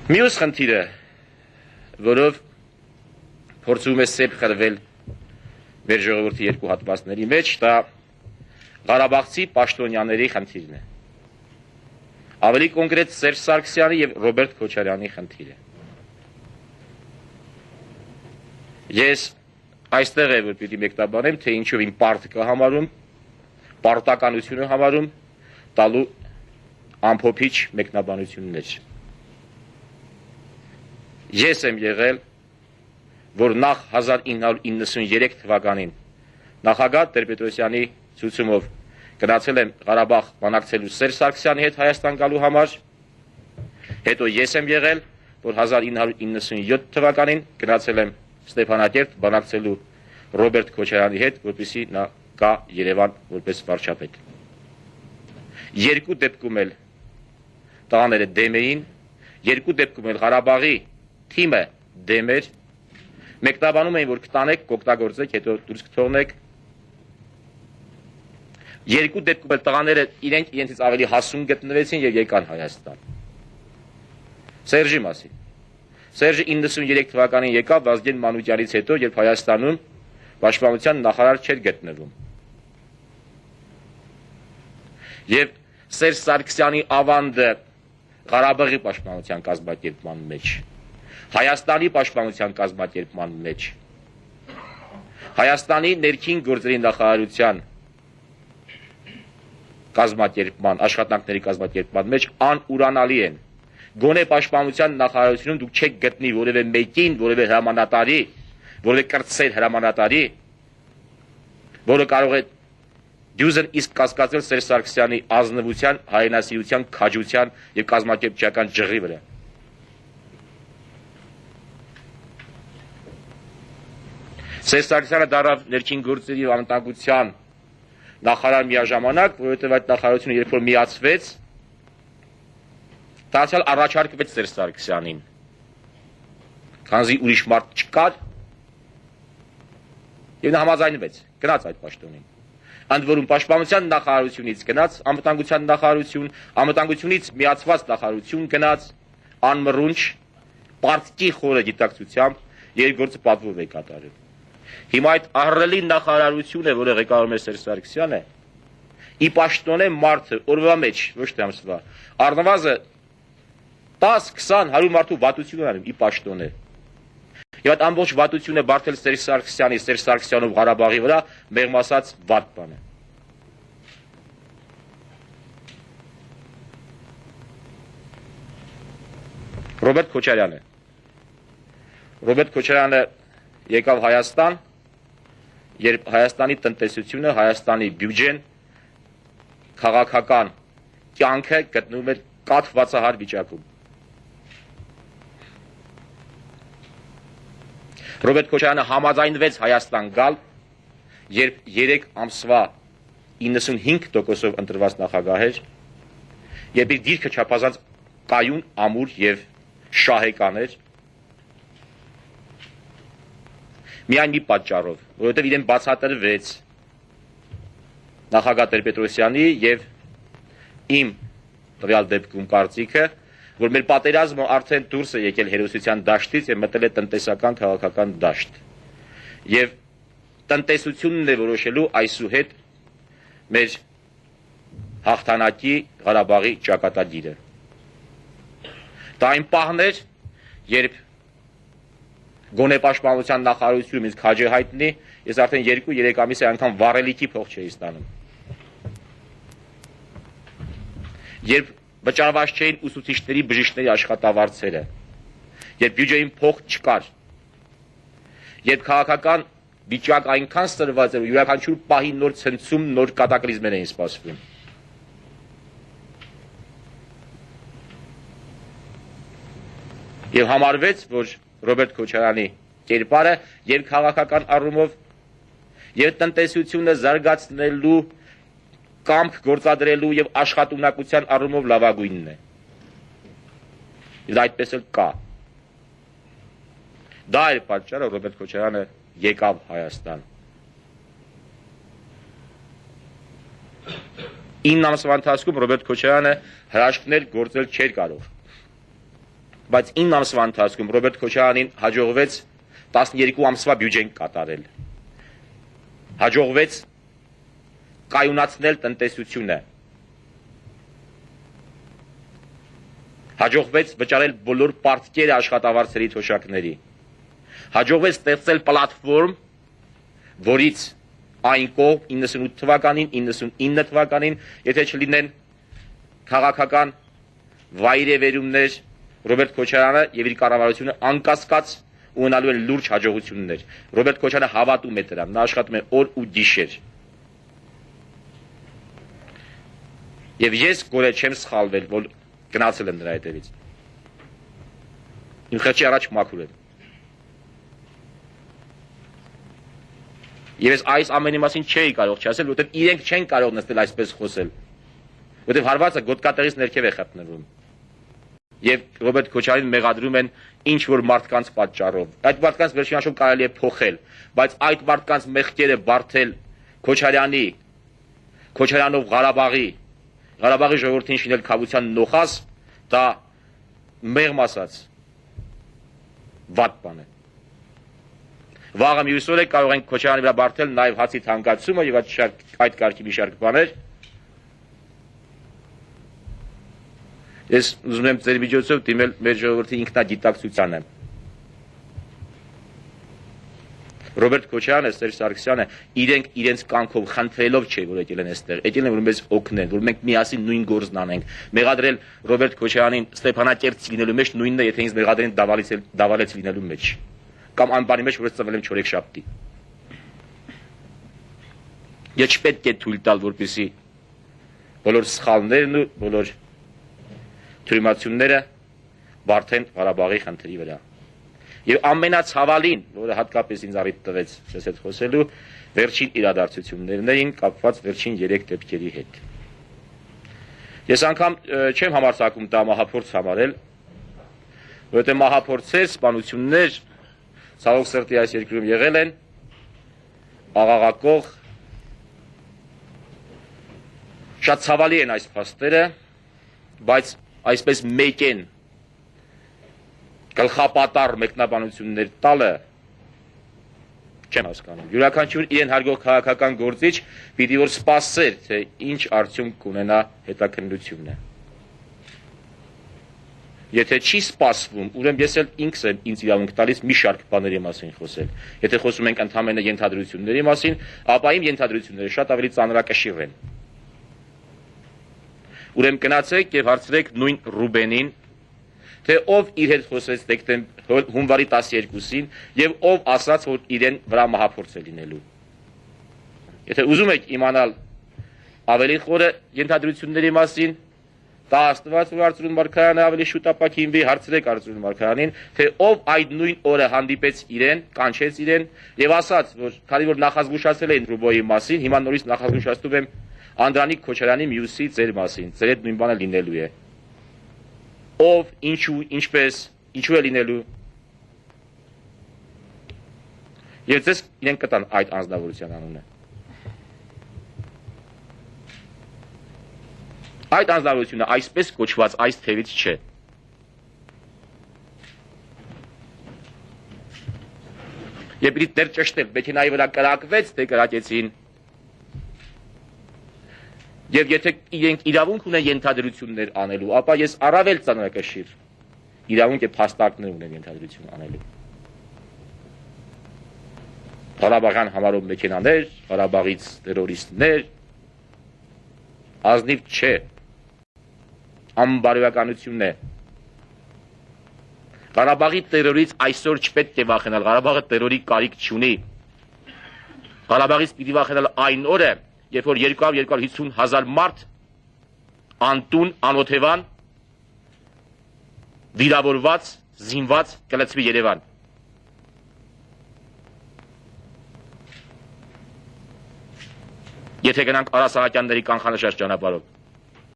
Մյուս խնդիրը, որով փորձում է սեպ խրվել մեր ժողովրդի երկու հատվածների մեջ, դա Ղարաբաղցի պաշտոնյաների խնդիրն է։ Ավելի կոնկրետ Սերժ Սարգսյանի եւ Ռոբերտ Քոչարյանի խնդիրը։ Ես այստեղ է որ պիտի մեկնաբանեմ, թե ինչով իմ պարտքը համարում, պարտականությունը համարում տալու ամփոփիչ մեկնաբանություններ։ Ես եմ եղել, որ նախ 1993 թվականին նախագահ Տեր-Պետրոսյանի ցուցումով գնացել եմ Ղարաբաղ բանակցելու Սերժ Սարգսյանի հետ Հայաստան գալու համար, հետո ես եմ եղել, որ 1997 թվականին գնացել եմ Ստեփանակերտ բանակցելու Ռոբերտ Քոչարյանի հետ, որպեսզի նա գա Երևան որպես վարչապետ։ Երկու դեպքում էլ տղաները դեմ էին, երկու դեպքում էլ Ղարաբաղի թիմը դեմ էր, մեկնաբանում էին, որ կտանեք, կօգտագործեք, հետո դուրս կթողնեք։ Երկու դեպքում էլ տղաները իրենցից ավելի հասուն գտնվեցին եւ եկան Հայաստան։ Սերժի մասին։ Սերժը 93 թվականին եկավ Վազգեն Մանուկյանից հետո, երբ Հայաստանում պաշտպանության նախարար չէր գտնվում։ Եվ Սերժ Սարգսյանի ավանդը Ղարաբաղի պաշտպանության կազմակերպման մեջ, Հայաստանի պաշտպանության կազմակերպման մեջ, Հայաստանի ներքին գործերի նախարարության կազմակերպման, աշխատանքների կազմակերպման մեջ անուրանալի են։ Գոնե պաշտպանության նախարարությունում դուք չեք գտնի որևէ մեկին, որևէ հրամանատարի, որևէ կրտսեր հրամանատարի, որը կարող է դյուզն իսկ կասկածել Սերժ Սարգսյանի ազնվության, հայրենասիրության, քաջության եւ կազմակերպչական ջղի վրա։ Սերժ Սարգսյանը դառավ ներքին գործերի եւ անվտանգության նախարար միաժամանակ, որովհետեւ այդ նախարարությունը երբ որ միացվեց, դարձյալ առաջարկվեց Սերժ Սարգսյանին, քանզի ուրիշ մարդ չկար, եւ նա համաձայնվեց, գնաց այդ պաշտոնին։ Ընդ որում պաշտպանության նախարարությունից գնաց անվտանգության նախարարություն, անվտանգությունից միացված նախարարություն գնաց, անմռունչ, պարտքի խորը գիտակցությամբ երկրորդը պատվով է կատարել։ Հիմա այդ ահռելի նախարարությունը, որը ղեկավարում է Սերժ Սարգսյանը, ի պաշտոն է մարդը օրվա մեջ, ոչ թե ամսվա, առնվազն 10-20 100 մարդու վատություն անում ի պաշտոն է։ Եվ այդ ամբողջ վատությունը բարդել Սերժ Սարգսյանի, Սերժ Սարգսյանով Ղարաբաղի վրա մեղմ ասած վատ բան է։ Ռոբերտ Քոչարյանը։ Ռոբերտ Քոչարյանը եկավ Հայաստան, երբ Հայաստանի տնտեսությունը, Հայաստանի բյուջեն, քաղաքական կյանքը գտնվում էր կաթվածահար վիճակում։ Ռոբերտ Քոչարյանը համաձայնվեց Հայաստան գալ, երբ 3 ամսվա 95%-ով ընտրված նախագահ էր, երբ իր դիրքը չափազանց կայուն, ամուր եւ շահեկան էր, միայն մի պատճառով, որովհետեւ իրեն բացատրվեց նախագահ Տեր-Պետրոսյանի եւ իմ տվյալ դեպքում կարծիքը, որ մեր պատերազմը արդեն դուրս է եկել հերոսության դաշտից եւ մտել է տնտեսական քաղաքական դաշտ։ Եվ տնտեսությունն է որոշելու այսուհետ մեր հաղթանակի Ղարաբաղի ճակատագիրը։ Դա այն պահն էր, երբ գոնե պաշտպանության նախարարությունում ինձ քաջը հայտնի, ես արդեն 2-3 ամիս է անգամ վառելիքի փող չէի ստանում։ Երբ վճարված չէին ուսուցիչների, բժիշկների աշխատավարձերը, երբ բյուջեին փող չկար, երբ քաղաքական վիճակ այնքան սրված էր, յուրաքանչյուր պահի նոր ցնցում, նոր կատակլիզմներ էին սպասվում։ Եվ համարվեց, որ Ռոբերտ Քոչարյանի կերպարը եւ քաղաքական առումով եւ տնտեսությունը զարգացնելու կամք գործադրելու եւ աշխատունակության առումով լավագույնն է։ Իսկ այդպես էլ կա։ Դա էր պատճառը, Ռոբերտ Քոչարյանը եկավ Հայաստան։ 9 ամսվա ընթացքում Ռոբերտ Քոչարյանը հրաշքներ գործել չէր կարող։ բայց 9 ամսվա ընթացքում Ռոբերտ Քոչարյանին հաջողվեց 12 ամսվա բյուջեն կատարել։ Հաջողվեց կայունացնել տնտեսությունը։ Հաջողվեց վճարել բոլոր պարտքերը աշխատավարձերի թոշակների։ Հաջողվեց ստեղծել պլատֆորմ, որից այն կողմ 98 թվականին, 99 թվականին, եթե չլինեն քաղաքական վայրեվերումներ, Ռոբերտ Քոչարյանը եւ իր կառավարությունը անկասկած ունենալու են լուրջ հաջողություններ։ Ռոբերտ Քոչարյանը հավատում է դրան, նա աշխատում է օր ու գիշեր։ Եվ ես գորե չեմ սխալվել, որ գնացել եմ նրա հետևից։ Իմ խղճի առաջ մաքուր եմ։ Եվ ես այս ամենի մասին չէի կարող չասել, որովհետև իրենք չեն կարող նստել այսպես խոսել։ Որովհետև հարվածը գոտկատեղից ներքև է խփնվում։ Եվ Ռոբերտ Քոչարյանին մեղադրում են ինչ որ մարդկանց պատճառով։ Այդ մարդկանց վերջին հաշվով կարելի է փոխել, բայց այդ մարդկանց մեղքերը բարթել Քոչարյանով Ղարաբաղի ժողովրդին շինել քավության նոխազ, դա մեղմ ասած վատ բան է։ Վաղը մյուս օրը կարող ենք Քոչարյանի վրա բարթել նաև հացի թանկացումը եւ այդ կարգի մի շարք բաներ։ Ես ուզում եմ ձեր միջոցով դիմել մեր ժողովրդի ինքնագիտակցությանը։ Ռոբերտ Քոչարյանը, Սերժ Սարգսյանը իրենց կամքով խնդրելով չէ, որ եկել են այստեղ, եկել են որ մեզ օգնեն, որ մենք միասին նույն գործն անենք։ Մեղադրել Ռոբերտ Քոչարյանին Ստեփանակերտից լինելու մեջ նույնն է, եթե ինձ մեղադրեն Դավալից լինելու մեջ, կամ այն բանի մեջ, որ ես ծնվել եմ չորեքշաբթի։ Ես չպետք է թույլ տալ, որպեսզի բոլոր սխալներն ու բոլոր թյուրիմացությունները բարթեն Ղարաբաղի խնդրի վրա։ Եվ ամենացավալին, որը հատկապես ինձ առիթ տվեց ես հետ խոսելու, վերջին իրադարձություններն էին կապված վերջին 3 դեպքերի հետ։ Ես անգամ չեմ համարձակում դա մահափորձ համարել, որովհետև մահափորձեր, սպանություններ ցավոք սրտի այս երկրում եղել են, աղաղակող, շատ ցավալի են այս փաստերը, բայց այսպես մեկ են գլխապատառ մեկնաբանություններ տալը չեմ հասկանում։ Յուրաքանչյուր իրեն հարգող քաղաքական գործիչ պիտի որ սպասեր, թե ինչ արդյունք կունենա հետաքննությունը։ Եթե չի սպասվում, ուրեմն ես էլ ինքս եմ ինձ իրավունք տալիս մի շարք բաների մասին խոսել։ Եթե խոսում ենք ընդհանրապես ենթադրությունների մասին, ապա իմ ենթադրությունները շատ ավելի ծանրակշիռ են։ Ուրեմն գնացեք եւ հարցրեք նույն Ռուբենին, թե ով իր հետ խոսեց հունվարի 12-ին եւ ով ասաց, որ իրեն վրա մահափորձ է լինելու։ Եթե ուզում եք իմանալ ավելի խորը ենթադրությունների մասին, դա Աստված որ Արծրուն Մարգարյանը ավելի շուտ ապակինվի, հարցրեք Արծրուն Մարգարյանին, թե ով այդ նույն օրը հանդիպեց իրեն, կանչեց իրեն եւ ասաց, որ քանի որ նախազգուշացել էին Ռուբոյի մասին, հիմա նորից նախազգուշացնում եմ Անդրանիկ Քոչարյանի մյուսի ձեր մասին, ձեր հետ նույն բանը լինելու է։ Ով, ինչու, ինչպես, ինչու է լինելու։ Եվ ձեզ իրենք կտան այդ անձնավորության անունը։ Այդ անձնավորությունը այսպես կոչված այս թևից չէ։ Եվ պիտի դեռ ճշտել, մեքենայի վրա կրակվեց, թե կրակեցին։ Եվ եթե իրենք իրավունք ունեն ենթադրություններ անելու, ապա ես առավել ծանրակշիռ իրավունք է փաստարկներ ունեն ենթադրություն անելու։ Ղարաբաղյան համարով մեքենաներ, Ղարաբաղից տերորիստներ, ազնիվ չէ, անբարոյականություն է։ Ղարաբաղի տերորից այսօր չպետք է վախենալ, Ղարաբաղը տերորի կարիք չունի։ Ղարաբաղից պիտի վախենալ այն օրը, երբ որ 200-250 հազար մարդ անտուն, անօթևան, վիրավորված, զինված կլցվի Երևան։ Եթե գնանք Արա Սահակյանների կանխանշած ճանապարհով։